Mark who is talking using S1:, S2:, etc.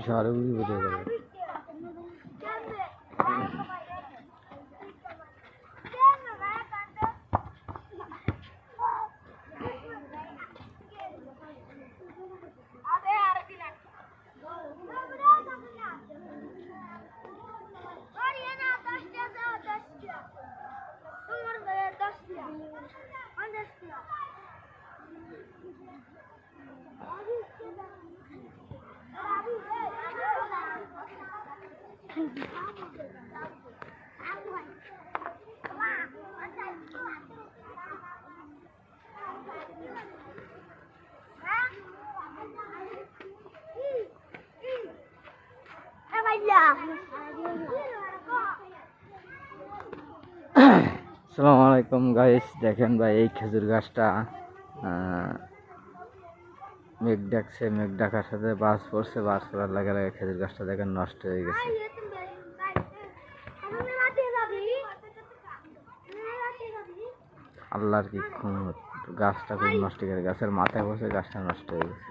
S1: ঝড়ে উড়ি উড়ে গেল। আসসালামু আলাইকুম গাইস, দেখেন ভাই এই খেজুর গাছটা মেঘ ডাকছে, মেঘ ডাকার সাথে বাস পড়ছে, বাস পড়ার লাগে লাগে খেজুর গাছটা দেখেন নষ্ট হয়ে গেছে। আল্লাহর কি ক্ষমতা, গাছটা খুব নষ্ট করে, গাছের মাথায় বসে গাছটা নষ্ট হয়ে গেছে।